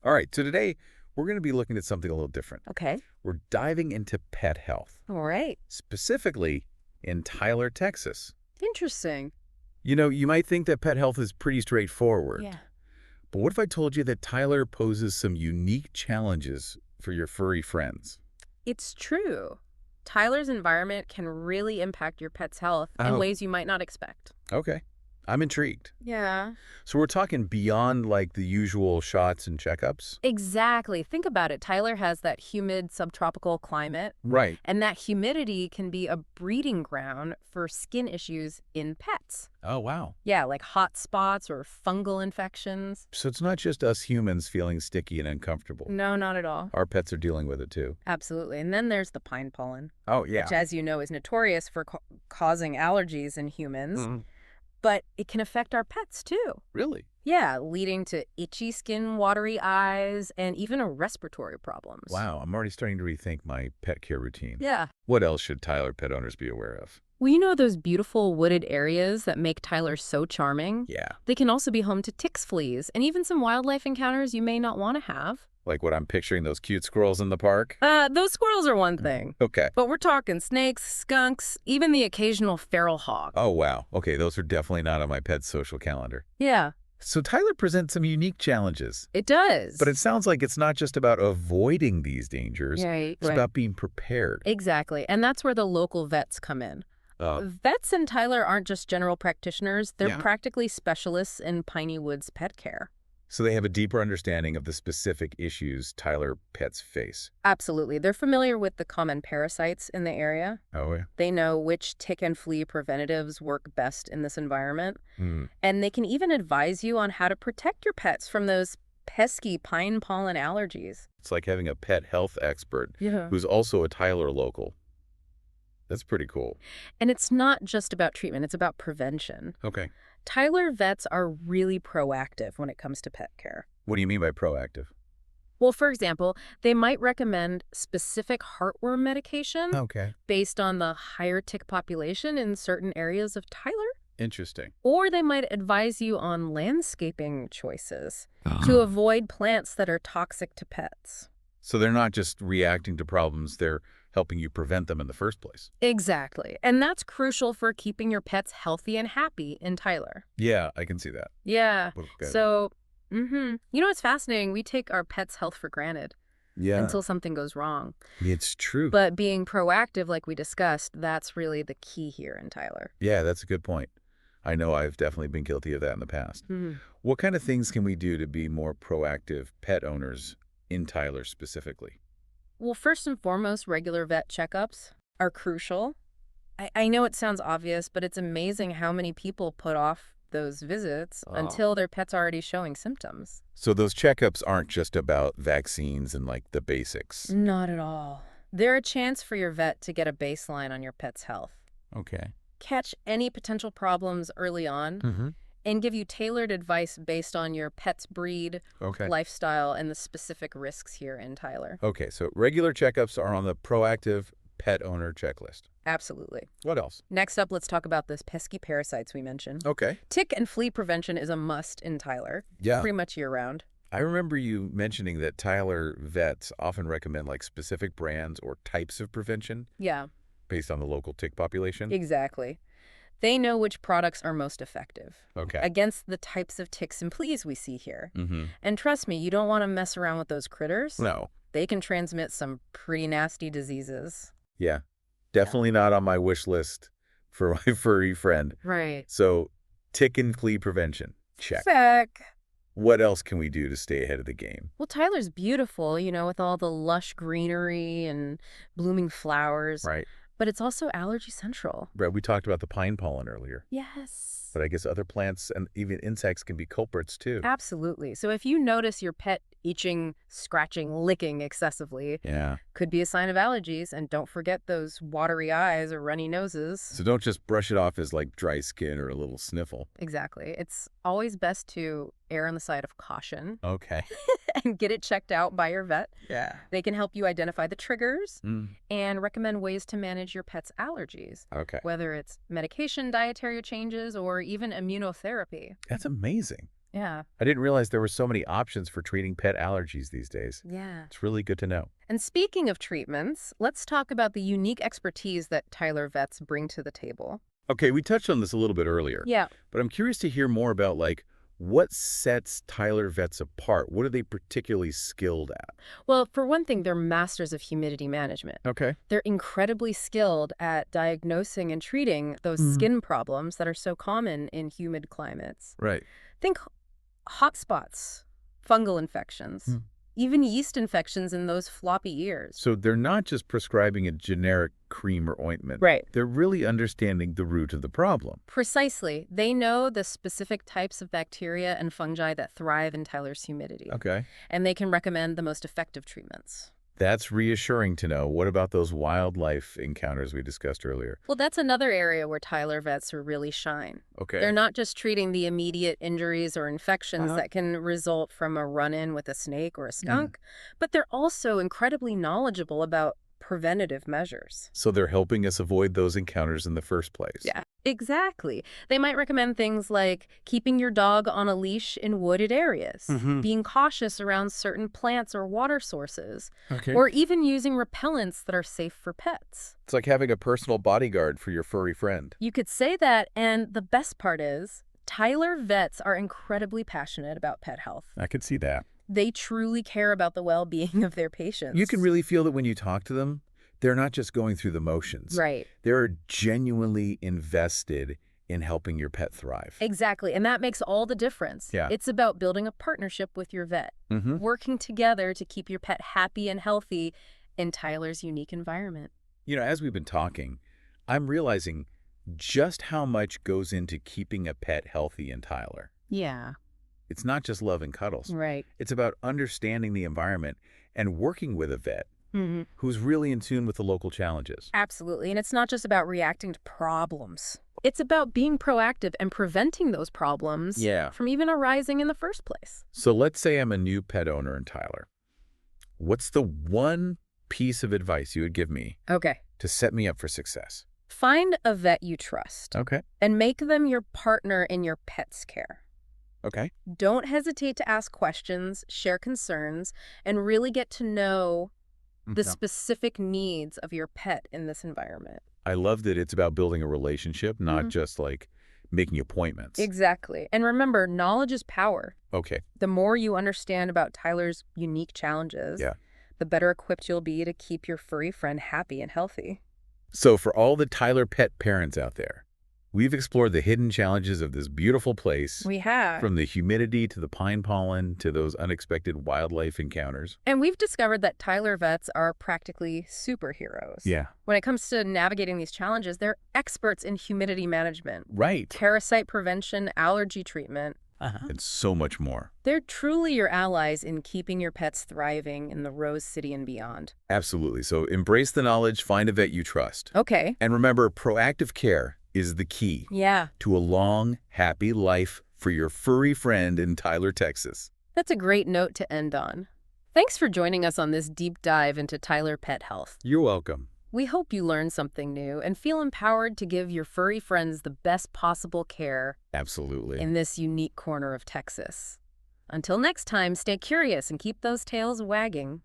All right, so today we're going to be looking at something a little different. Okay. We're diving into pet health, All right. specifically in Tyler, Texas. Interesting. You know, you might think that pet health is pretty straightforward, Yeah. but what if I told you that Tyler poses some unique challenges for your furry friends? It's true. Tyler's environment can really impact your pet's health in Oh, ways you might not expect. okay. I'm intrigued. Yeah. So we're talking beyond like the usual shots and checkups? Exactly. Think about it. Tyler has that humid subtropical climate, Right. and that humidity can be a breeding ground for skin issues in pets. Oh, wow. Yeah, like hot spots or fungal infections. So it's not just us humans feeling sticky and uncomfortable. No, not at all. Our pets are dealing with it too. Absolutely. And then there's the pine pollen, Oh, yeah. which, as you know, is notorious for causing allergies in humans. Mhm. But it can affect our pets, too. Really? Yeah, leading to itchy skin, watery eyes, and even respiratory problems. Wow, I'm already starting to rethink my pet care routine. Yeah. What else should Tyler pet owners be aware of? Well, you know those beautiful wooded areas that make Tyler so charming? Yeah. They can also be home to ticks, fleas, and even some wildlife encounters you may not want to have. Like what I'm picturing, those cute squirrels in the park? Those squirrels are one thing. Okay. But we're talking snakes, skunks, even the occasional feral hog. Oh, wow. Okay, those are definitely not on my pet's social calendar. Yeah, So Tyler presents some unique challenges. it does. But it sounds like it's not just about avoiding these dangers. Right, It's right. about being prepared. Exactly. And that's where the local vets come in. Vets in Tyler aren't just general practitioners. They're Yeah. practically specialists in Piney Woods pet care. So they have a deeper understanding of the specific issues Tyler pets face. Absolutely. They're familiar with the common parasites in the area. Oh, yeah? They know which tick and flea preventatives work best in this environment. Hmm. And they can even advise you on how to protect your pets from those pesky pine pollen allergies. It's like having a pet health expert Yeah. who's also a Tyler local. That's pretty cool. And it's not just about treatment, it's about prevention. Okay. Tyler vets are really proactive when it comes to pet care. What do you mean by proactive? Well, for example, they might recommend specific heartworm medication Okay. based on the higher tick population in certain areas of Tyler. Interesting. Or they might advise you on landscaping choices to avoid plants that are toxic to pets. So they're not just reacting to problems, they're helping you prevent them in the first place. Exactly. And that's crucial for keeping your pets healthy and happy in Tyler. Yeah, I can see that. Yeah. Okay. So, you know, it's fascinating. We take our pets' health for granted Yeah, until something goes wrong. it's true. But being proactive, like we discussed, that's really the key here in Tyler. Yeah, that's a good point. I know I've definitely been guilty of that in the past. What kind of things can we do to be more proactive pet owners in Tyler specifically? Well, first and foremost, regular vet checkups are crucial. I know it sounds obvious, but it's amazing how many people put off those visits Oh. until their pet's already showing symptoms. So those checkups aren't just about vaccines and like the basics. Not at all. They're a chance for your vet to get a baseline on your pet's health, Okay. catch any potential problems early on, Mm-hmm. and give you tailored advice based on your pet's breed, Okay. lifestyle, and the specific risks here in Tyler. Okay, so regular checkups are on the proactive pet owner checklist. Absolutely. What else? Next up, let's talk about those pesky parasites we mentioned. Okay. Tick and flea prevention is a must in Tyler, Yeah. pretty much year-round. I remember you mentioning that Tyler vets often recommend like specific brands or types of prevention Yeah, based on the local tick population. exactly. They know which products are most effective Okay. against the types of ticks and fleas we see here. Mm-hmm. And trust me, you don't want to mess around with those critters. No. They can transmit some pretty nasty diseases. Yeah. Definitely not on my wish list for my furry friend. Right. So tick and flea prevention. Check. Feck. What else can we do to stay ahead of the game? Well, Tyler's beautiful, you know, with all the lush greenery and blooming flowers. Right. But it's also allergy central. Brad, we talked about the pine pollen earlier, Yes. but I guess other plants and even insects can be culprits too. Absolutely. So if you notice your pet itching, scratching, licking excessively, Yeah. could be a sign of allergies. And don't forget those watery eyes or runny noses. So don't just brush it off as like dry skin or a little sniffle. Exactly. It's always best to err on the side of caution Okay. and get it checked out by your vet. Yeah. They can help you identify the triggers Mm. and recommend ways to manage your pet's allergies, Okay. whether it's medication, dietary changes, or even immunotherapy. That's amazing. Yeah. I didn't realize there were so many options for treating pet allergies these days. Yeah. It's really good to know. And speaking of treatments, let's talk about the unique expertise that Tyler vets bring to the table. Okay, we touched on this a little bit earlier, Yeah. but I'm curious to hear more about, like, what sets Tyler vets apart? What are they particularly skilled at? Well, for one thing, they're masters of humidity management. Okay. They're incredibly skilled at diagnosing and treating those skin problems that are so common in humid climates. Right. Think hot spots, fungal infections, even yeast infections in those floppy ears. So they're not just prescribing a generic cream or ointment. Right. They're really understanding the root of the problem. Precisely. They know the specific types of bacteria and fungi that thrive in Tyler's humidity. Okay. And they can recommend the most effective treatments. That's reassuring to know. What about those wildlife encounters we discussed earlier? Well, that's another area where Tyler vets really shine. Okay. They're not just treating the immediate injuries or infections that can result from a run-in with a snake or a skunk, but they're also incredibly knowledgeable about preventative measures. So they're helping us avoid those encounters in the first place. Yeah, exactly. They might recommend things like keeping your dog on a leash in wooded areas, being cautious around certain plants or water sources, or even using repellents that are safe for pets. It's like having a personal bodyguard for your furry friend. You could say that, and the best part is, Tyler vets are incredibly passionate about pet health. I could see that. They truly care about the well-being of their patients. You can really feel that when you talk to them, they're not just going through the motions. Right. They're genuinely invested in helping your pet thrive. Exactly, and that makes all the difference. Yeah. It's about building a partnership with your vet, working together to keep your pet happy and healthy in Tyler's unique environment. You know, as we've been talking, I'm realizing just how much goes into keeping a pet healthy in Tyler. Yeah. It's not just love and cuddles. Right. It's about understanding the environment and working with a vet who's really in tune with the local challenges. Absolutely. And it's not just about reacting to problems. It's about being proactive and preventing those problems from even arising in the first place. So let's say I'm a new pet owner in Tyler. What's the one piece of advice you would give me to set me up for success? Find a vet you trust. Okay. And make them your partner in your pet's care. Okay. Don't hesitate to ask questions, share concerns, and really get to know the specific needs of your pet in this environment. I love that it's about building a relationship, not just like making appointments. Exactly. And remember, knowledge is power. Okay. The more you understand about Tyler's unique challenges, the better equipped you'll be to keep your furry friend happy and healthy. So for all the Tyler pet parents out there, we've explored the hidden challenges of this beautiful place. We have. From the humidity to the pine pollen to those unexpected wildlife encounters. And we've discovered that Tyler vets are practically superheroes. Yeah. When it comes to navigating these challenges, they're experts in humidity management, Right. parasite prevention, allergy treatment, And so much more. They're truly your allies in keeping your pets thriving in the Rose City and beyond. Absolutely. So embrace the knowledge, find a vet you trust. Okay. And remember, proactive care is the key to a long, happy life for your furry friend in Tyler, Texas. That's a great note to end on. Thanks for joining us on this deep dive into Tyler pet health. You're welcome. We hope you learned something new and feel empowered to give your furry friends the best possible care Absolutely. in this unique corner of Texas. Until next time, stay curious and keep those tails wagging.